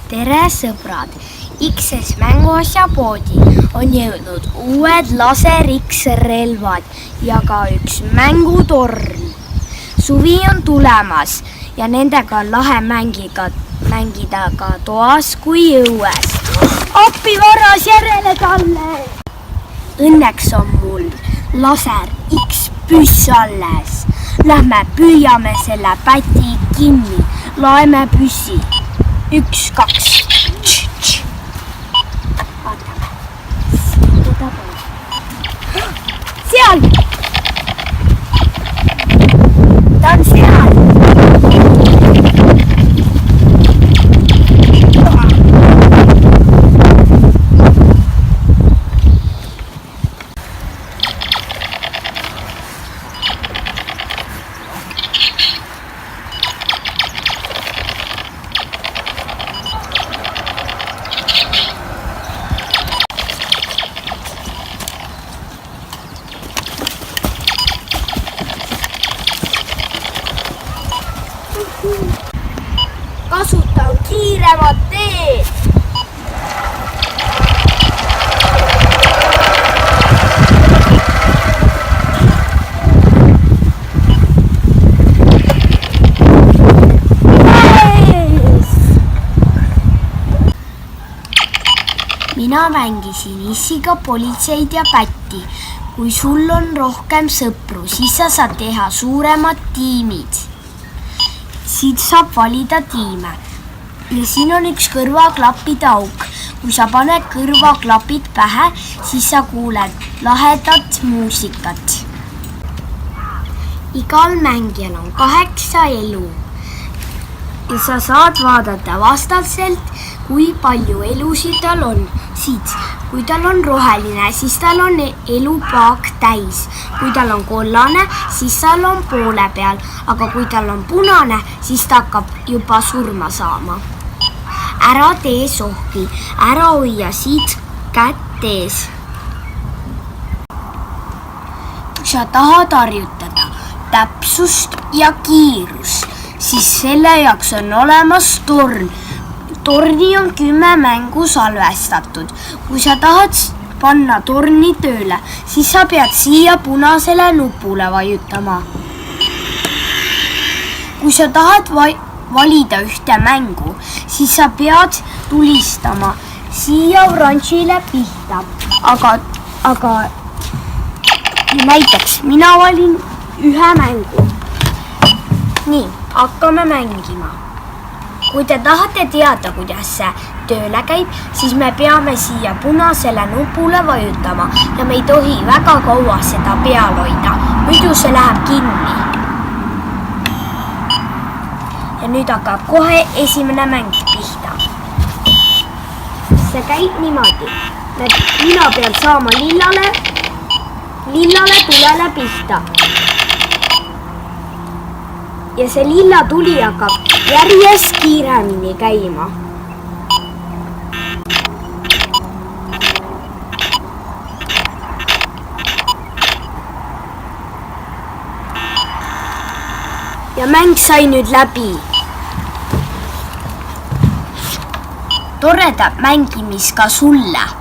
tere sõbrad! XS mänguasja poodi on jõudnud uued laser X-relvad ja ka üks mängutorn. Suvi on tulemas ja nendega on lahe mängida ka toas kui õues. Appi varas järele talle! Õnneks on mul laser X-püss alles. Lähme püüame selle päti kinni. Laeme püssi. 1, 2. Vaatame. Seal! Ta on seal! Kasutan kiiremat teed. Mina mängisin issiga politseid ja pätti. Kui sul on rohkem sõpru, siis sa saad teha suuremad tiimid. Siit saab valida tiime ja siin on üks kõrvaklappide auk. Kui sa paned kõrvaklapid pähe, siis sa kuuled lahedat muusikat. Igal mängijal on 8 elu ja sa saad vaadata vastaselt, kui palju elusid tal on. Siit, kui tal on roheline, siis tal on elupaak täis. Kui tal on kollane, siis tal on poole peal, aga kui tal on punane, siis ta hakkab juba surma saama. Ära tee sohvi, ära hoia siit kätt ees. Kui sa tahad harjutada täpsust ja kiirus, siis selle jaoks on olemas torn. Torni on 10 mängu salvestatud. Kui sa tahad panna torni tööle, siis sa pead siia punasele nupule vajutama. Kui sa tahad valida ühte mängu, siis sa pead tulistama siia oranžile pihta. Aga näiteks mina valin ühe mängu. Nii, hakkame mängima. Kui te tahate teada, kuidas see tööle käib, siis me peame siia punasele nupule vajutama ja me ei tohi väga kaua seda peal hoida, muidu see läheb kinni. Ja nüüd hakkab kohe esimene mäng pihta. See käib niimoodi. Mina pean saama lillale tulele pihta. Ja see lilla tuli hakkab järjest kiiremini käima. Ja mäng sai nüüd läbi. Toredat mängimist ka sulle!